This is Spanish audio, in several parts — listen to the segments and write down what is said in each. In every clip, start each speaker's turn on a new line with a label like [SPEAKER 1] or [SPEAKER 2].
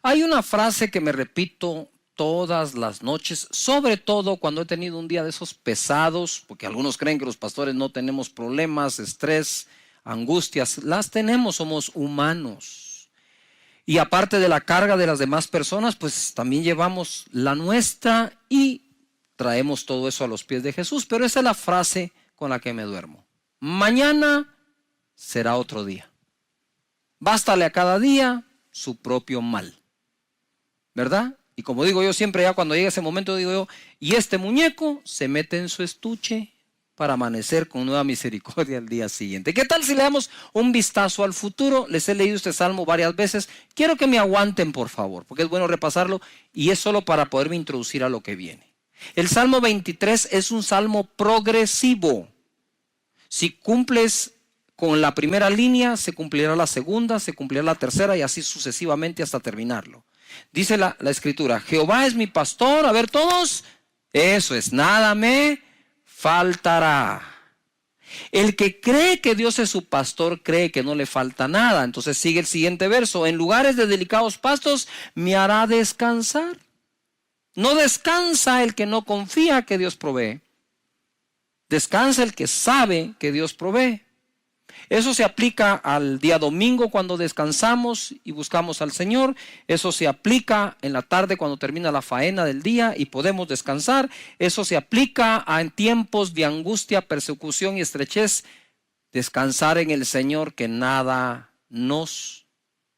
[SPEAKER 1] Hay una frase que me repito todas las noches, sobre todo cuando he tenido un día de esos pesados, porque algunos creen que los pastores no tenemos problemas, estrés, angustias. Las tenemos, somos humanos. Y aparte de la carga de las demás personas, pues también llevamos la nuestra y traemos todo eso a los pies de Jesús. Pero esa es la frase con la que me duermo. Mañana será otro día. Bástale a cada día su propio mal. ¿Verdad? Y como digo yo siempre, ya cuando llega ese momento, digo yo, y este muñeco se mete en su estuche para amanecer con nueva misericordia al día siguiente. ¿Qué tal si le damos un vistazo al futuro? Les he leído este salmo varias veces. Quiero que me aguanten, por favor, porque es bueno repasarlo y es solo para poderme introducir a lo que viene. El Salmo 23 es un salmo progresivo. Si cumples con la primera línea, se cumplirá la segunda, se cumplirá la tercera y así sucesivamente hasta terminarlo. Dice la escritura, Jehová es mi pastor, a ver todos, eso es, nada me faltará. El que cree que Dios es su pastor, cree que no le falta nada. Entonces sigue el siguiente verso, en lugares de delicados pastos me hará descansar. No descansa el que no confía que Dios provee. Descansa el que sabe que Dios provee. Eso se aplica al día domingo cuando descansamos y buscamos al Señor. Eso se aplica en la tarde cuando termina la faena del día y podemos descansar. Eso se aplica en tiempos de angustia, persecución y estrechez. Descansar en el Señor, que nada nos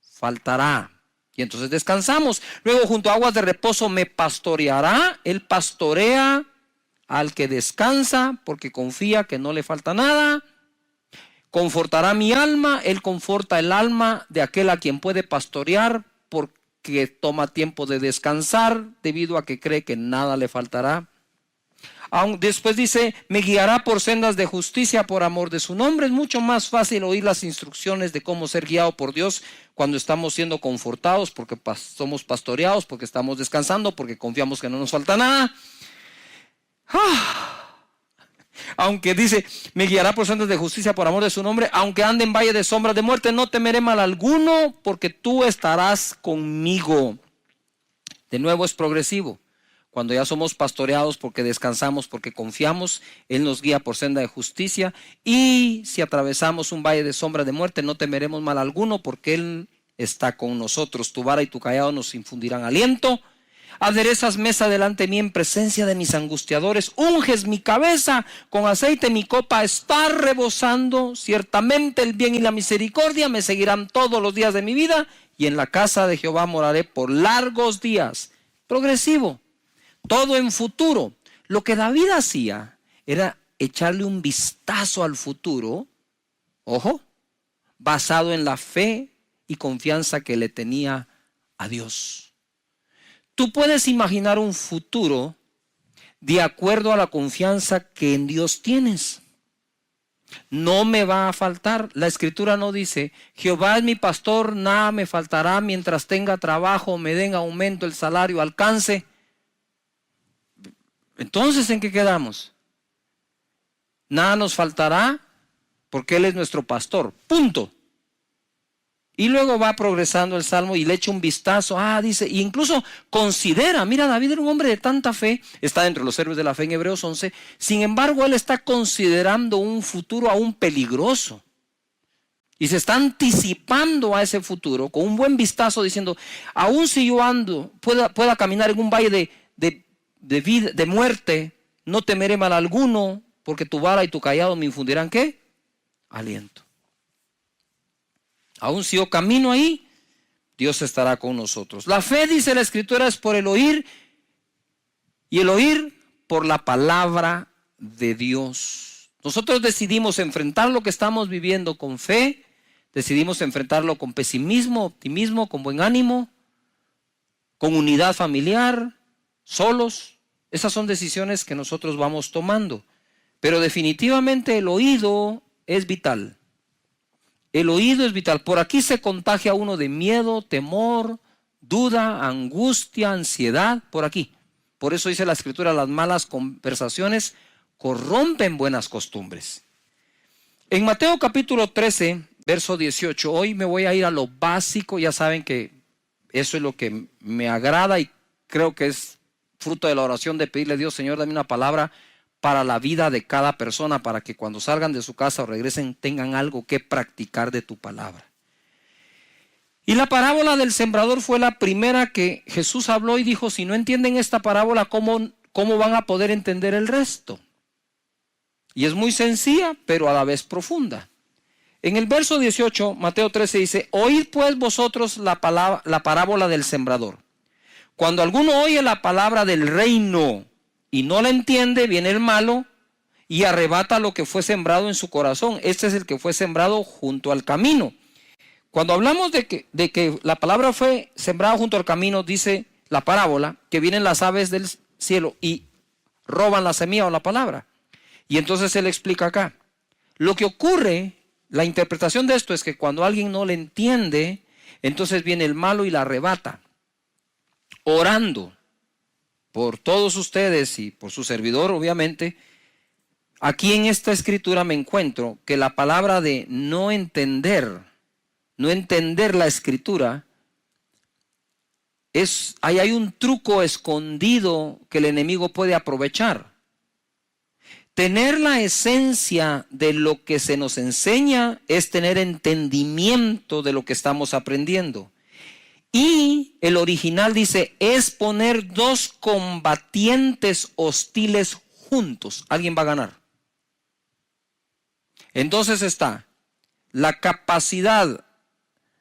[SPEAKER 1] faltará. Y entonces descansamos. Luego junto a aguas de reposo me pastoreará. Él pastorea al que descansa porque confía que no le falta nada. Confortará mi alma, Él conforta el alma de aquel a quien puede pastorear porque toma tiempo de descansar debido a que cree que nada le faltará. Después dice, me guiará por sendas de justicia por amor de su nombre. Es mucho más fácil oír las instrucciones de cómo ser guiado por Dios cuando estamos siendo confortados, porque somos pastoreados, porque estamos descansando, porque confiamos que no nos falta nada. Aunque dice, me guiará por sendas de justicia por amor de su nombre, aunque ande en valle de sombras de muerte, no temeré mal alguno, porque tú estarás conmigo. De nuevo es progresivo. Cuando ya somos pastoreados porque descansamos, porque confiamos, Él nos guía por senda de justicia. Y si atravesamos un valle de sombra de muerte, no temeremos mal alguno, porque Él está con nosotros. Tu vara y tu cayado nos infundirán aliento. Aderezas mesa delante de mí en presencia de mis angustiadores. Unges mi cabeza con aceite, mi copa está rebosando. Ciertamente el bien y la misericordia me seguirán todos los días de mi vida, y en la casa de Jehová moraré por largos días. Progresivo, todo en futuro. Lo que David hacía era echarle un vistazo al futuro, ojo, basado en la fe y confianza que le tenía a Dios. Tú puedes imaginar un futuro de acuerdo a la confianza que en Dios tienes. No me va a faltar. La escritura no dice, Jehová es mi pastor, nada me faltará mientras tenga trabajo, me den aumento, el salario alcance. Entonces, ¿en qué quedamos? Nada nos faltará porque Él es nuestro pastor. Punto. Y luego va progresando el salmo y le echa un vistazo. Dice, e incluso considera, mira, David era un hombre de tanta fe, está dentro de los héroes de la fe en Hebreos 11. Sin embargo, él está considerando un futuro aún peligroso. Y se está anticipando a ese futuro con un buen vistazo diciendo, aún si yo pueda caminar en un valle de muerte, no temeré mal alguno, porque tu vara y tu cayado me infundirán, ¿qué? Aliento. Aún si yo camino ahí, Dios estará con nosotros. La fe, dice la escritura, es por el oír, y el oír por la palabra de Dios. Nosotros decidimos enfrentar lo que estamos viviendo con fe, decidimos enfrentarlo con pesimismo, optimismo, con buen ánimo, con unidad familiar, solos. Esas son decisiones que nosotros vamos tomando. Pero definitivamente el oído es vital. El oído es vital. Por aquí se contagia uno de miedo, temor, duda, angustia, ansiedad. Por aquí. Por eso dice la escritura, las malas conversaciones corrompen buenas costumbres. En Mateo capítulo 13, verso 18, hoy me voy a ir a lo básico. Ya saben que Eso es lo que me agrada y creo que es fruto de la oración de pedirle a Dios, Señor, dame una palabra para la vida de cada persona, para que cuando salgan de su casa o regresen tengan algo que practicar de tu palabra. Y la parábola del sembrador fue la primera que Jesús habló y dijo, si no entienden esta parábola, ¿cómo van a poder entender el resto? Y es muy sencilla, pero a la vez profunda. En el verso 18, Mateo 13 dice, oíd pues vosotros la parábola del sembrador. Cuando alguno oye la palabra del reino y no la entiende, viene el malo y arrebata lo que fue sembrado en su corazón. Este es el que fue sembrado junto al camino. Cuando hablamos de que la palabra fue sembrada junto al camino, dice la parábola, que vienen las aves del cielo y roban la semilla o la palabra. Y entonces él explica acá. Lo que ocurre, la interpretación de esto es que cuando alguien no le entiende, entonces viene el malo y la arrebata. Orando por todos ustedes y por su servidor, obviamente, aquí en esta escritura me encuentro que la palabra de no entender la escritura, ahí hay un truco escondido que el enemigo puede aprovechar. Tener la esencia de lo que se nos enseña es tener entendimiento de lo que estamos aprendiendo. Y el original dice, es poner dos combatientes hostiles juntos. Alguien va a ganar. Entonces está la capacidad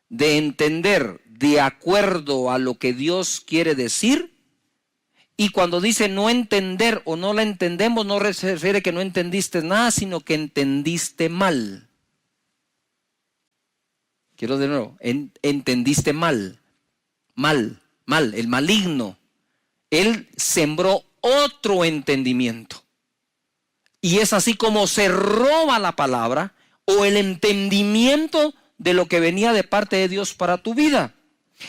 [SPEAKER 1] de entender de acuerdo a lo que Dios quiere decir. Y cuando dice no entender o no la entendemos, no se refiere que no entendiste nada, sino que entendiste mal. Quiero de nuevo, entendiste mal. Mal, el maligno. Él sembró otro entendimiento. Y es así como se roba la palabra o el entendimiento de lo que venía de parte de Dios para tu vida.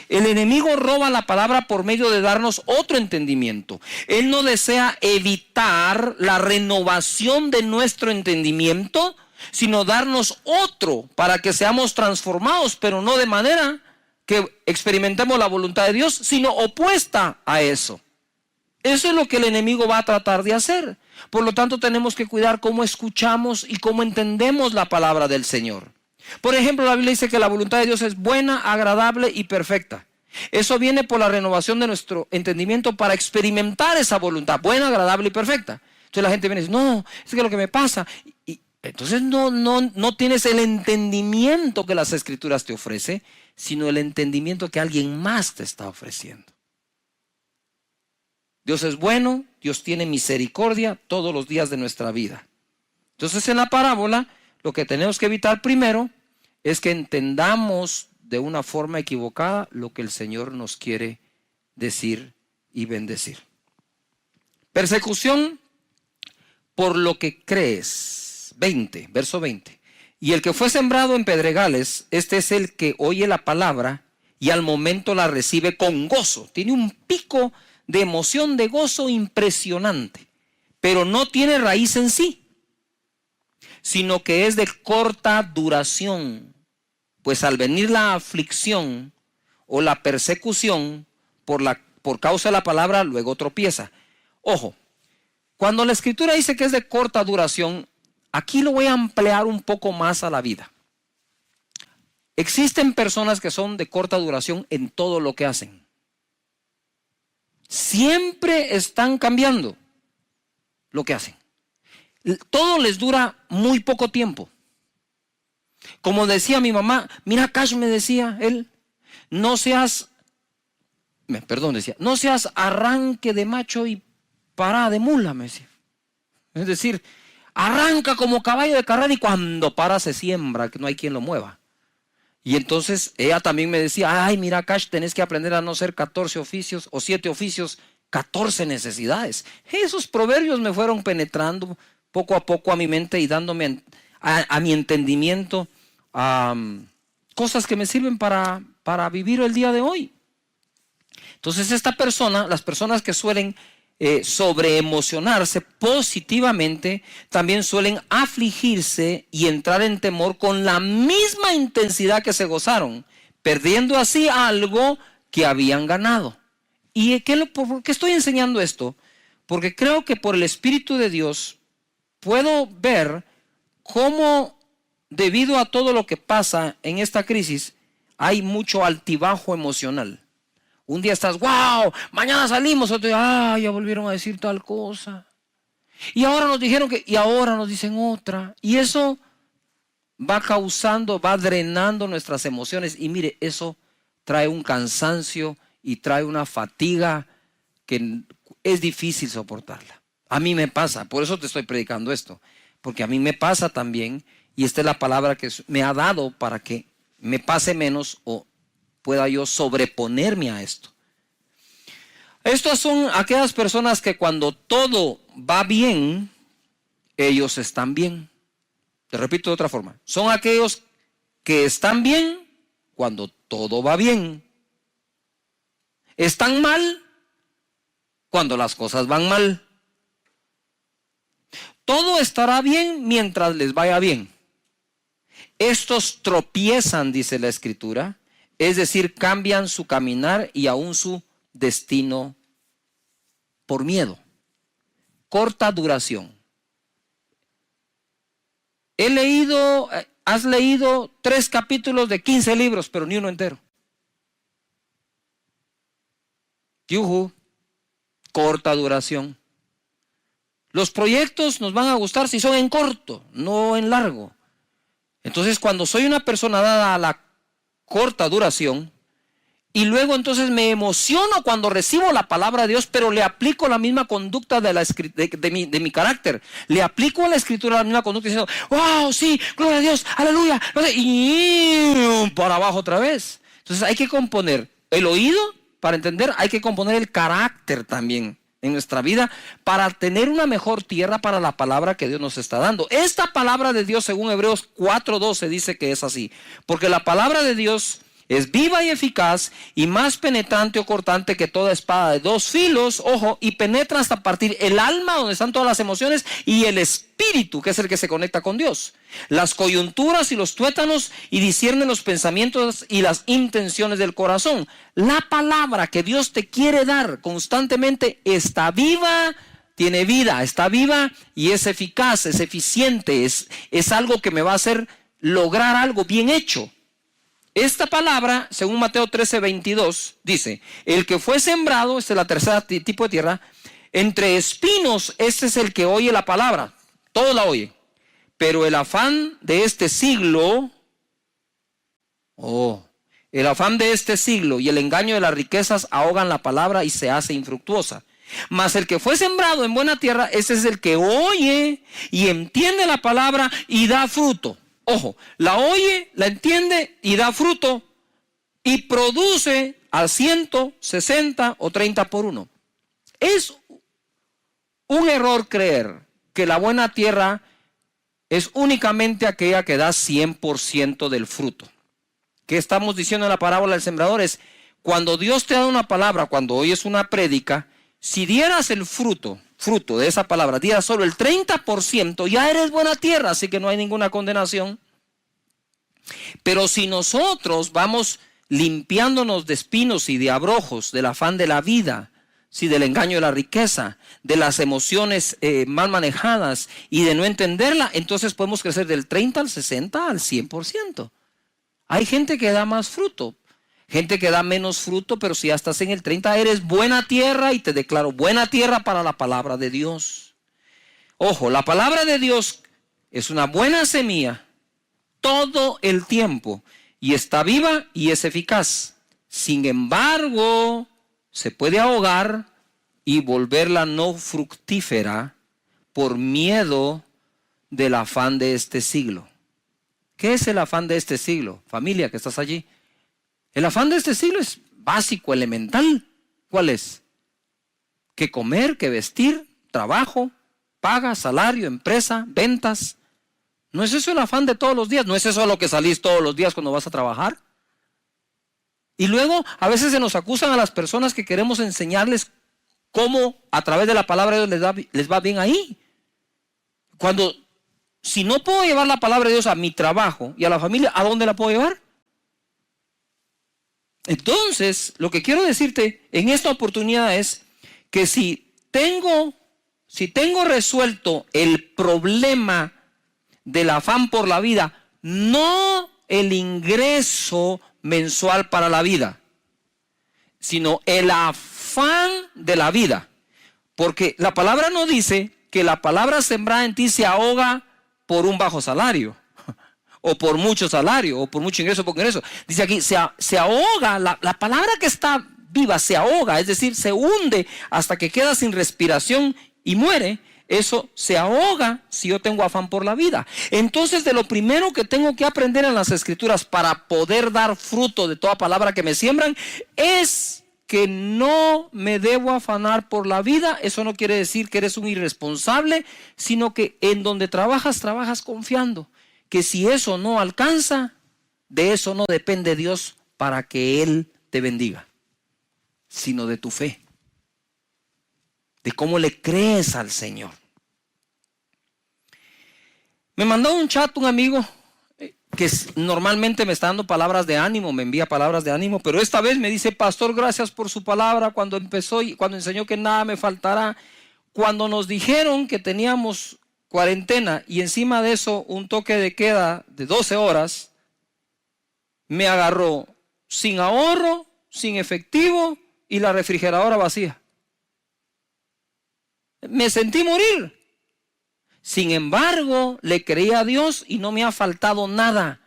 [SPEAKER 1] El enemigo roba la palabra por medio de darnos otro entendimiento. Él no desea evitar la renovación de nuestro entendimiento, sino darnos otro para que seamos transformados, pero no de manera que experimentemos la voluntad de Dios, sino opuesta a eso. Eso es lo que el enemigo va a tratar de hacer. Por lo tanto, tenemos que cuidar cómo escuchamos y cómo entendemos la palabra del Señor. Por ejemplo, la Biblia dice que la voluntad de Dios es buena, agradable y perfecta. Eso viene por la renovación de nuestro entendimiento para experimentar esa voluntad buena, agradable y perfecta. Entonces la gente viene y dice, no, es que lo que me pasa. Y entonces no tienes el entendimiento que las Escrituras te ofrecen, sino el entendimiento que alguien más te está ofreciendo. Dios es bueno, Dios tiene misericordia todos los días de nuestra vida. Entonces en la parábola lo que tenemos que evitar primero es que entendamos de una forma equivocada lo que el Señor nos quiere decir y bendecir. Persecución por lo que crees. 20, verso 20. Y el que fue sembrado en pedregales, este es el que oye la palabra y al momento la recibe con gozo. Tiene un pico de emoción, de gozo impresionante, pero no tiene raíz en sí, sino que es de corta duración, pues al venir la aflicción o la persecución por causa de la palabra, luego tropieza. Ojo, cuando la Escritura dice que es de corta duración, aquí lo voy a ampliar un poco más a la vida. Existen personas que son de corta duración en todo lo que hacen. Siempre están cambiando lo que hacen. Todo les dura muy poco tiempo. Como decía mi mamá, mira, Cash, me decía él, no seas arranque de macho y parada de mula, me decía. Es decir, arranca como caballo de carrera y cuando para se siembra, que no hay quien lo mueva. Y entonces ella también me decía, ay, mira, Cash, tenés que aprender a no ser 14 oficios o 7 oficios, 14 necesidades. Esos proverbios me fueron penetrando poco a poco a mi mente y dándome a mi entendimiento cosas que me sirven para vivir el día de hoy. Entonces las personas que suelen sobreemocionarse positivamente, también suelen afligirse y entrar en temor con la misma intensidad que se gozaron, perdiendo así algo que habían ganado. ¿Y por qué estoy enseñando esto? Porque creo que por el Espíritu de Dios puedo ver cómo, debido a todo lo que pasa en esta crisis, hay mucho altibajo emocional. Un día estás, wow, mañana salimos, otro día, ya volvieron a decir tal cosa. Y ahora nos dijeron y ahora nos dicen otra. Y eso va causando, va drenando nuestras emociones. Y mire, eso trae un cansancio y trae una fatiga que es difícil soportarla. A mí me pasa, por eso te estoy predicando esto. Porque a mí me pasa también, y esta es la palabra que me ha dado para que me pase menos o pueda yo sobreponerme a esto. Estas son aquellas personas que cuando todo va bien, ellos están bien. Te repito de otra forma. Son aquellos que están bien cuando todo va bien. Están mal cuando las cosas van mal. Todo estará bien mientras les vaya bien. Estos tropiezan, dice la Escritura, es decir, cambian su caminar y aún su destino por miedo. Corta duración. Has leído 3 capítulos de 15 libros, pero ni uno entero. Yuhu, corta duración. Los proyectos nos van a gustar si son en corto, no en largo. Entonces, cuando soy una persona dada a la corta duración, y luego entonces me emociono cuando recibo la palabra de Dios, pero le aplico la misma conducta de mi carácter. Le aplico a la Escritura la misma conducta diciendo, wow, sí, gloria a Dios, aleluya. Y para abajo otra vez. Entonces hay que componer el oído para entender, hay que componer el carácter también en nuestra vida para tener una mejor tierra para la palabra que Dios nos está dando. Esta palabra de Dios, según Hebreos 4:12, dice que es así. Porque la palabra de Dios es viva y eficaz y más penetrante o cortante que toda espada de 2 filos, ojo, y penetra hasta partir el alma, donde están todas las emociones, y el espíritu, que es el que se conecta con Dios, las coyunturas y los tuétanos, y discierne los pensamientos y las intenciones del corazón. La palabra que Dios te quiere dar constantemente está viva, tiene vida, está viva y es eficaz, es eficiente, es algo que me va a hacer lograr algo bien hecho. Esta palabra, según Mateo 13:22, dice, el que fue sembrado, esta es la tercera tipo de tierra, entre espinos, este es el que oye la palabra, todo la oye, pero el afán de este siglo, el afán de este siglo y el engaño de las riquezas ahogan la palabra y se hace infructuosa. Mas el que fue sembrado en buena tierra, ese es el que oye y entiende la palabra y da fruto. Ojo, la oye, la entiende y da fruto y produce al 100, 60 o 30 por 1. Es un error creer que la buena tierra es únicamente aquella que da 100% del fruto. ¿Qué estamos diciendo en la parábola del sembrador? Es cuando Dios te da una palabra, cuando oyes una prédica, si dieras el fruto de esa palabra, dieras solo el 30%, ya eres buena tierra, así que no hay ninguna condenación. Pero si nosotros vamos limpiándonos de espinos y de abrojos, del afán de la vida, del engaño de la riqueza, de las emociones mal manejadas y de no entenderla, entonces podemos crecer del 30 al 60 al 100%. Hay gente que da más fruto, gente que da menos fruto, pero si ya estás en el 30, eres buena tierra y te declaro buena tierra para la palabra de Dios. Ojo, la palabra de Dios es una buena semilla todo el tiempo y está viva y es eficaz. Sin embargo, se puede ahogar y volverla no fructífera por miedo del afán de este siglo. ¿Qué es el afán de este siglo? Familia que estás allí. El afán de este siglo es básico, elemental. ¿Cuál es? Que comer, que vestir, trabajo, paga, salario, empresa, ventas. ¿No es eso el afán de todos los días? ¿No es eso a lo que salís todos los días cuando vas a trabajar? Y luego a veces se nos acusan a las personas que queremos enseñarles cómo a través de la palabra de Dios les va bien ahí. Cuando, si no puedo llevar la palabra de Dios a mi trabajo y a la familia, ¿a dónde la puedo llevar? Entonces, lo que quiero decirte en esta oportunidad es que si tengo resuelto el problema del afán por la vida, no el ingreso mensual para la vida, sino el afán de la vida. Porque la palabra no dice que la palabra sembrada en ti se ahoga por un bajo salario, o por mucho salario, o por mucho ingreso, poco ingreso. Dice aquí, se ahoga, la palabra que está viva se ahoga, es decir, se hunde hasta que queda sin respiración y muere. Eso se ahoga si yo tengo afán por la vida. Entonces, de lo primero que tengo que aprender en las Escrituras para poder dar fruto de toda palabra que me siembran es que no me debo afanar por la vida. Eso no quiere decir que eres un irresponsable, sino que en donde trabajas confiando que si eso no alcanza, de eso no depende Dios para que Él te bendiga, sino de tu fe, de cómo le crees al Señor. Me mandó un chat un amigo que normalmente me está dando palabras de ánimo, me envía palabras de ánimo, pero esta vez me dice: pastor, gracias por su palabra cuando empezó y cuando enseñó que nada me faltará. Cuando nos dijeron que teníamos cuarentena y encima de eso un toque de queda de 12 horas, me agarró sin ahorro, sin efectivo y la refrigeradora vacía. Me sentí morir. Sin embargo, le creí a Dios y no me ha faltado nada.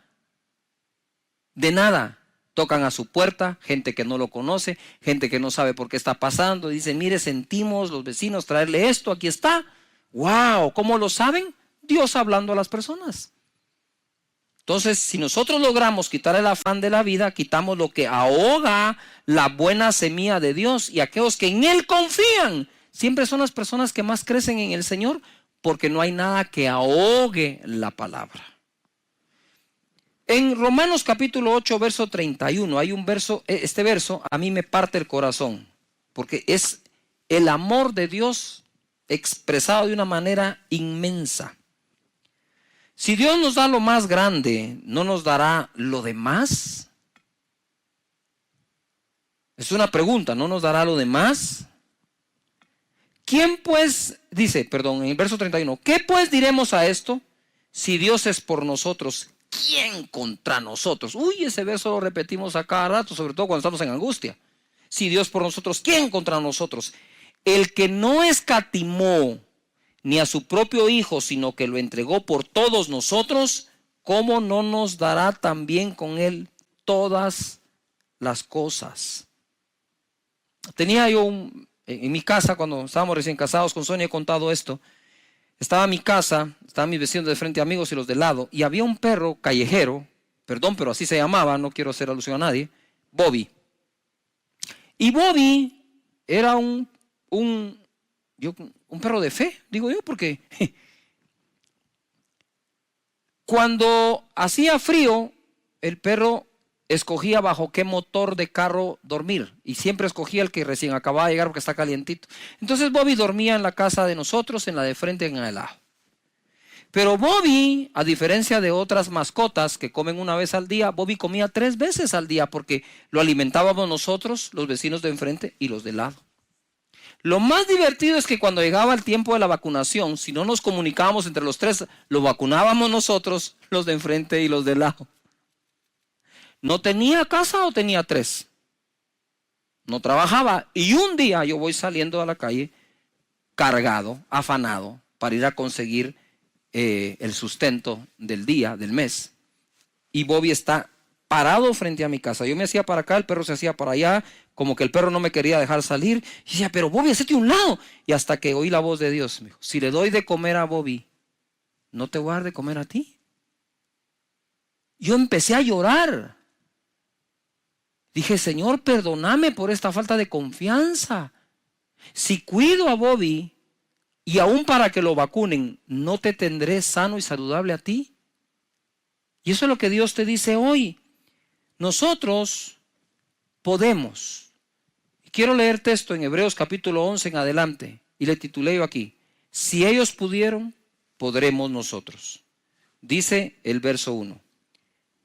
[SPEAKER 1] De nada. Tocan a su puerta, gente que no lo conoce, gente que no sabe por qué está pasando. Dicen: mire, sentimos los vecinos traerle esto, aquí está. ¡Wow! ¿Cómo lo saben? Dios hablando a las personas. Entonces, si nosotros logramos quitar el afán de la vida, quitamos lo que ahoga la buena semilla de Dios, y aquellos que en Él confían siempre son las personas que más crecen en el Señor, porque no hay nada que ahogue la palabra. En Romanos capítulo 8, verso 31, hay un verso, este verso a mí me parte el corazón, porque es el amor de Dios expresado de una manera inmensa. Si Dios nos da lo más grande, ¿no nos dará lo demás? Es una pregunta, ¿no nos dará lo demás? ¿Quién pues, dice, en el verso 31, ¿qué pues diremos a esto? Si Dios es por nosotros, ¿quién contra nosotros? Uy, ese verso lo repetimos a cada rato, sobre todo cuando estamos en angustia. Si Dios por nosotros, ¿quién contra nosotros? El que no escatimó ni a su propio Hijo, sino que lo entregó por todos nosotros, ¿cómo no nos dará también con Él todas las cosas? Tenía yo en mi casa, cuando estábamos recién casados con Sonia, he contado esto. Estaba en mi casa, estaban mis vecinos de frente, amigos, y los de lado, y había un perro callejero, pero así se llamaba, no quiero hacer alusión a nadie, Bobby. Y Bobby era un perro de fe, digo yo, porque cuando hacía frío, el perro escogía bajo qué motor de carro dormir, y siempre escogía el que recién acababa de llegar porque está calientito. Entonces Bobby dormía en la casa de nosotros, en la de frente, en el lado. Pero Bobby, a diferencia de otras mascotas que comen una vez al día, Bobby comía 3 veces al día, porque lo alimentábamos nosotros, los vecinos de enfrente y los de lado. Lo más divertido es que cuando llegaba el tiempo de la vacunación, si no nos comunicábamos entre los 3, lo vacunábamos nosotros, los de enfrente y los de lado. ¿No tenía casa o tenía 3? No trabajaba. Y un día yo voy saliendo a la calle cargado, afanado, para ir a conseguir el sustento del día, del mes. Y Bobby está parado frente a mi casa. Yo me hacía para acá, el perro se hacía para allá, como que el perro no me quería dejar salir. Y decía: pero Bobby, hacete a un lado. Y hasta que oí la voz de Dios, me dijo: si le doy de comer a Bobby, ¿no te voy a dar de comer a ti? Yo empecé a llorar. Dije: Señor, perdóname por esta falta de confianza. Si cuido a Bobby y aún para que lo vacunen, ¿no te tendré sano y saludable a ti? Y eso es lo que Dios te dice hoy. Nosotros podemos. Quiero leer texto en Hebreos capítulo 11 en adelante, y le titulé yo aquí: si ellos pudieron, podremos nosotros. Dice el verso 1: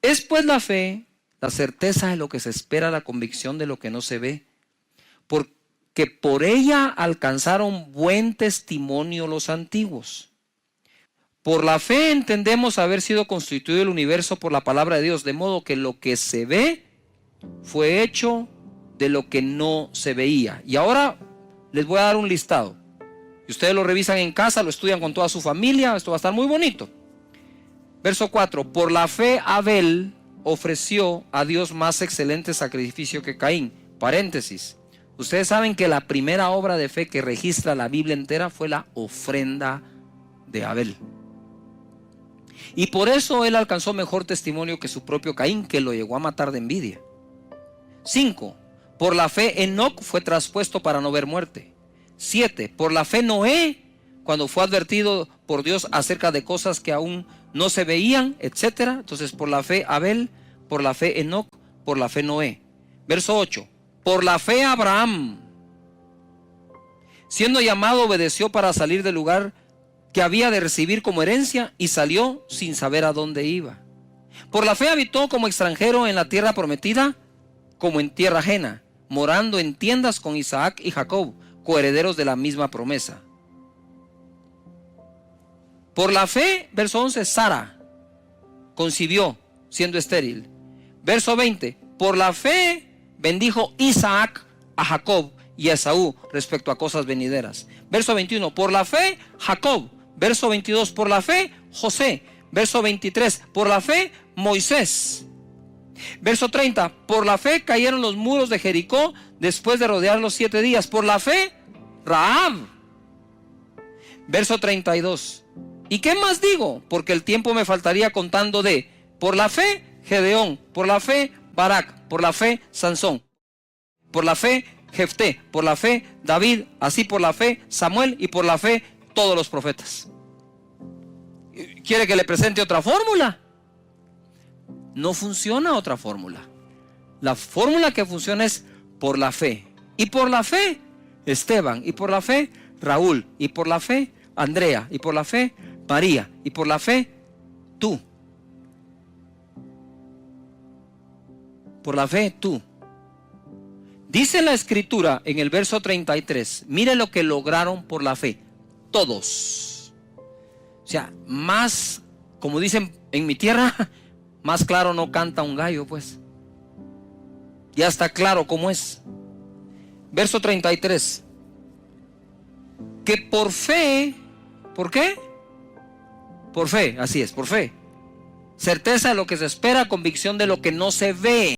[SPEAKER 1] es pues la fe La certeza de lo que se espera, la convicción de lo que no se ve. Porque por ella alcanzaron buen testimonio los antiguos. Por la fe entendemos haber sido constituido el universo por la palabra de Dios, de modo que lo que se ve fue hecho de lo que no se veía. Y ahora les voy a dar un listado. Y ustedes lo revisan en casa, lo estudian con toda su familia, esto va a estar muy bonito. Verso 4, por la fe Abel ofreció a Dios más excelente sacrificio que Caín. Paréntesis, ustedes saben que la primera obra de fe que registra la Biblia entera fue la ofrenda de Abel. Y por eso él alcanzó mejor testimonio que su propio Caín, que lo llegó a matar de envidia. 5, por la fe Enoc fue traspuesto para no ver muerte. 7, por la fe Noé, cuando fue advertido por Dios acerca de cosas que aún no se veían, etc. Entonces por la fe Abel, por la fe Enoc, por la fe Noé. Verso 8, por la fe Abraham, siendo llamado, obedeció para salir del lugar que había de recibir como herencia y salió sin saber a dónde iba. Por la fe habitó como extranjero en la tierra prometida, como en tierra ajena, morando en tiendas con Isaac y Jacob, coherederos de la misma promesa. Por la fe, verso 11, Sara concibió siendo estéril. Verso 20, por la fe bendijo Isaac a Jacob y a Esaú respecto a cosas venideras. Verso 21, por la fe Jacob. Verso 22, por la fe José. Verso 23, por la fe Moisés. Verso 30, por la fe cayeron los muros de Jericó después de rodearlos 7 días. Por la fe Rahab. Verso 32, ¿y qué más digo? Porque el tiempo me faltaría contando de, por la fe Gedeón, por la fe Barak, por la fe Sansón, por la fe Jefté, por la fe David, así por la fe Samuel y por la fe todos los profetas. ¿Quiere que le presente otra fórmula? No funciona otra fórmula. La fórmula que funciona es por la fe. Y por la fe Esteban, y por la fe Raúl, y por la fe Andrea, y por la fe María, y por la fe tú. Por la fe tú. Dice la escritura en el verso 33, mire lo que lograron por la fe. Todos. O sea, más, como dicen en mi tierra, más claro no canta un gallo, pues. Ya está claro cómo es. Verso 33. Que por fe, ¿por qué? Por fe, así es, por fe. Certeza de lo que se espera, convicción de lo que no se ve.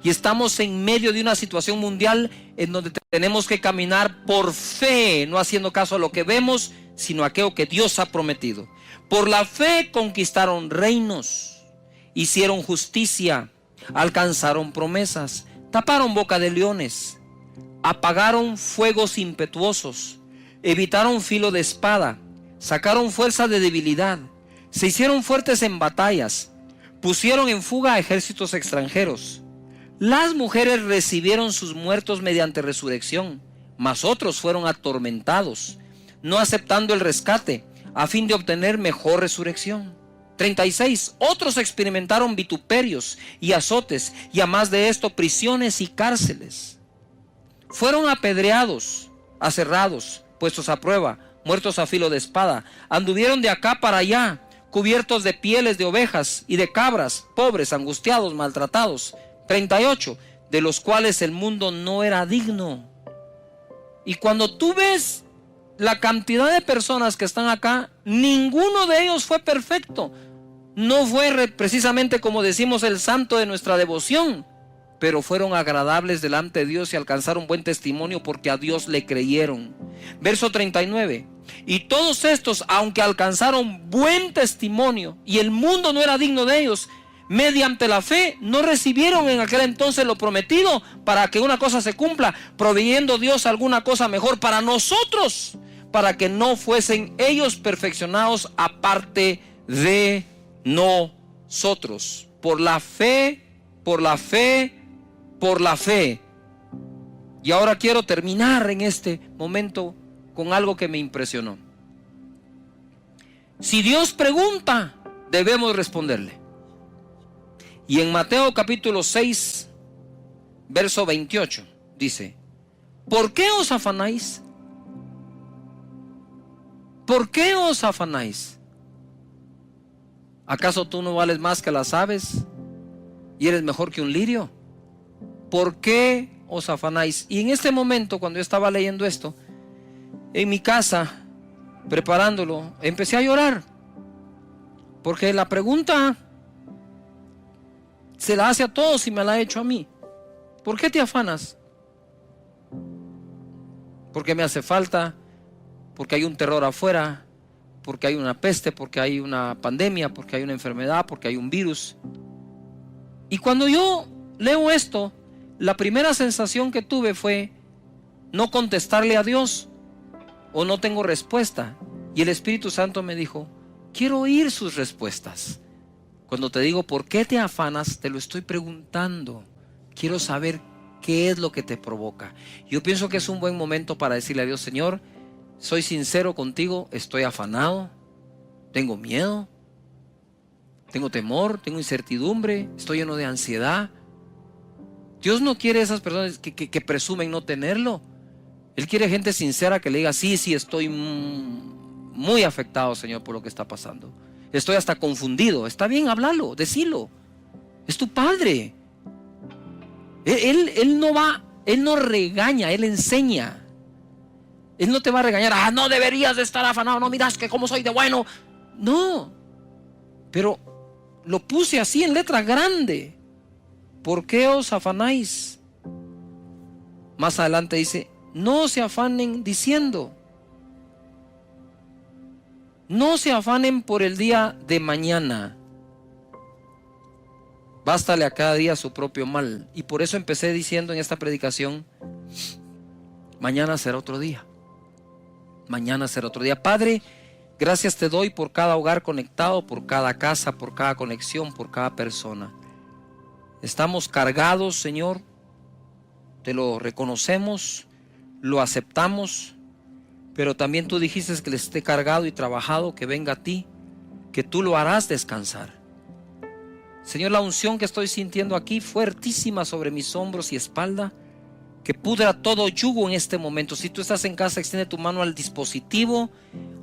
[SPEAKER 1] Y estamos en medio de una situación mundial en donde tenemos que caminar por fe, no haciendo caso a lo que vemos, sino a aquello que Dios ha prometido. Por la fe conquistaron reinos, hicieron justicia, alcanzaron promesas, taparon boca de leones, apagaron fuegos impetuosos, evitaron filo de espada, sacaron fuerza de debilidad, se hicieron fuertes en batallas, pusieron en fuga a ejércitos extranjeros. Las mujeres recibieron sus muertos mediante resurrección, mas otros fueron atormentados, no aceptando el rescate, a fin de obtener mejor resurrección. 36. Otros experimentaron vituperios y azotes, y a más de esto, prisiones y cárceles. Fueron apedreados, aserrados, puestos a prueba, muertos a filo de espada. Anduvieron de acá para allá, cubiertos de pieles de ovejas y de cabras, pobres, angustiados, maltratados. 38. De los cuales el mundo no era digno. Y cuando tú ves la cantidad de personas que están acá, ninguno de ellos fue perfecto. No fue precisamente, como decimos, el santo de nuestra devoción, pero fueron agradables delante de Dios y alcanzaron buen testimonio porque a Dios le creyeron. Verso 39. Y todos estos, aunque alcanzaron buen testimonio y el mundo no era digno de ellos, mediante la fe no recibieron en aquel entonces lo prometido para que una cosa se cumpla, proveyendo Dios alguna cosa mejor para nosotros, para que no fuesen ellos perfeccionados aparte de nosotros. Por la fe, por la fe, por la fe. Y ahora quiero terminar en este momento con algo que me impresionó. Si Dios pregunta, debemos responderle. Y en Mateo capítulo 6, verso 28, dice: ¿por qué os afanáis? ¿Por qué os afanáis? ¿Acaso tú no vales más que las aves y eres mejor que un lirio? ¿Por qué os afanáis? Y en este momento, cuando yo estaba leyendo esto, en mi casa, preparándolo, empecé a llorar, porque la pregunta se la hace a todos y me la ha hecho a mí. ¿Por qué te afanas? Porque me hace falta, porque hay un terror afuera, porque hay una peste, porque hay una pandemia, porque hay una enfermedad, porque hay un virus. Y cuando yo leo esto, la primera sensación que tuve fue no contestarle a Dios, o no tengo respuesta. Y el Espíritu Santo me dijo: quiero oír sus respuestas. Cuando te digo ¿por qué te afanas?, te lo estoy preguntando. Quiero saber qué es lo que te provoca. Yo pienso que es un buen momento para decirle a Dios: Señor, soy sincero contigo, estoy afanado, tengo miedo, tengo temor, tengo incertidumbre, estoy lleno de ansiedad. Dios no quiere esas personas que presumen no tenerlo. Él quiere gente sincera que le diga: sí, estoy muy afectado, Señor, por lo que está pasando. Estoy hasta confundido. Está bien, háblalo, decilo. Es tu Padre. Él no regaña, Él enseña. Él no te va a regañar: no deberías de estar afanado, no miras que cómo soy de bueno. No, pero lo puse así en letra grande. ¿Por qué os afanáis? Más adelante dice: no se afanen diciendo. No se afanen por el día de mañana. Bástale a cada día su propio mal. Y por eso empecé diciendo en esta predicación: mañana será otro día. Mañana será otro día. Padre, gracias te doy por cada hogar conectado, por cada casa, por cada conexión, por cada persona. Estamos cargados, Señor. Te lo reconocemos, lo aceptamos. Pero también tú dijiste que le esté cargado y trabajado, que venga a ti, que tú lo harás descansar. Señor, la unción que estoy sintiendo aquí, fuertísima sobre mis hombros y espalda, que pudra todo yugo en este momento. Si tú estás en casa, extiende tu mano al dispositivo,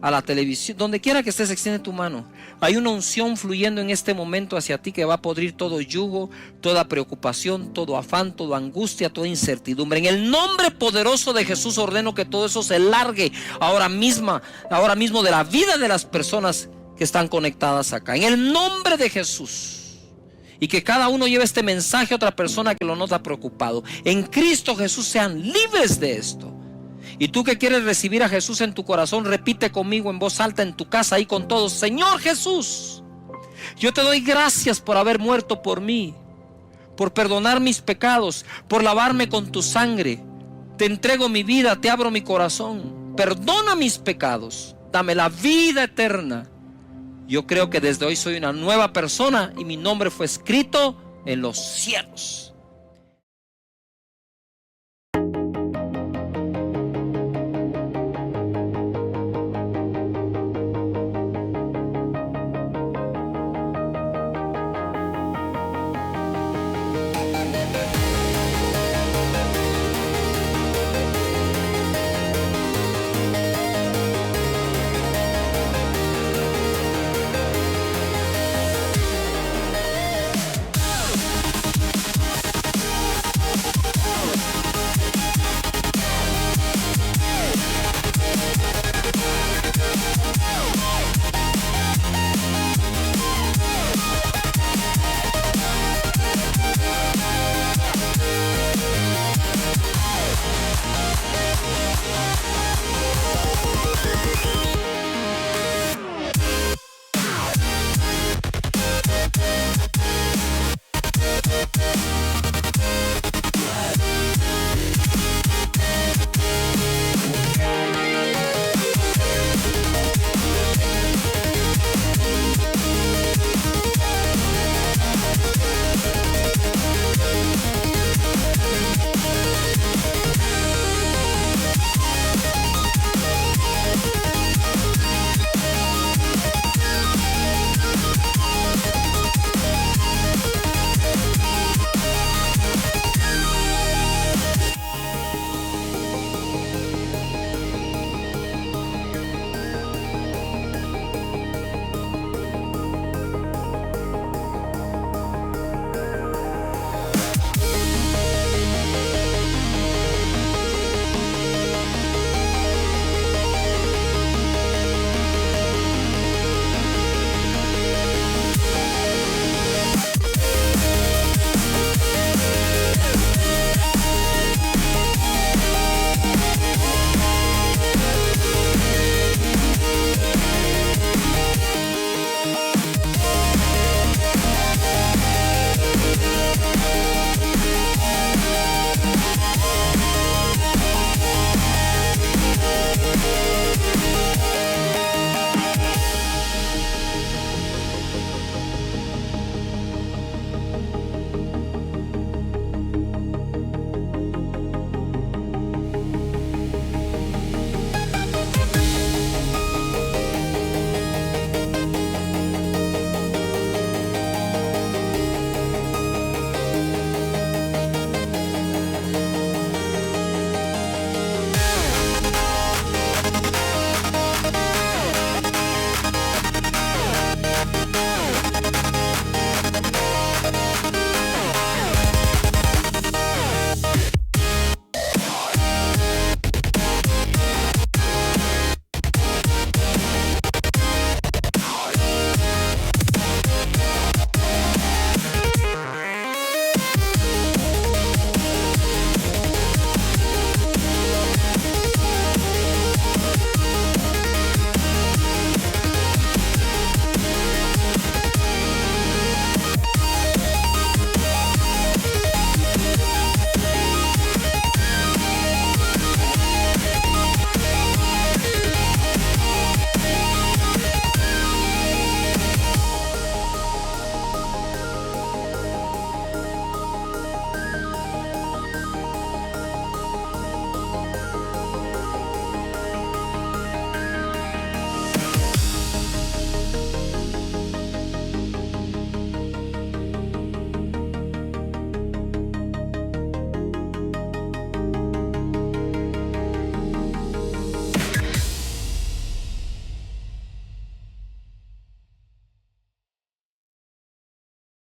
[SPEAKER 1] a la televisión, donde quiera que estés, extiende tu mano. Hay una unción fluyendo en este momento hacia ti que va a podrir todo yugo, toda preocupación, todo afán, toda angustia, toda incertidumbre. En el nombre poderoso de Jesús ordeno que todo eso se largue ahora mismo de la vida de las personas que están conectadas acá. En el nombre de Jesús. Y que cada uno lleve este mensaje a otra persona que lo nota preocupado. En Cristo Jesús sean libres de esto. Y tú que quieres recibir a Jesús en tu corazón, repite conmigo en voz alta en tu casa, ahí con todos: Señor Jesús, yo te doy gracias por haber muerto por mí, por perdonar mis pecados, por lavarme con tu sangre. Te entrego mi vida, te abro mi corazón. Perdona mis pecados, dame la vida eterna. Yo creo que desde hoy soy una nueva persona y mi nombre fue escrito en los cielos.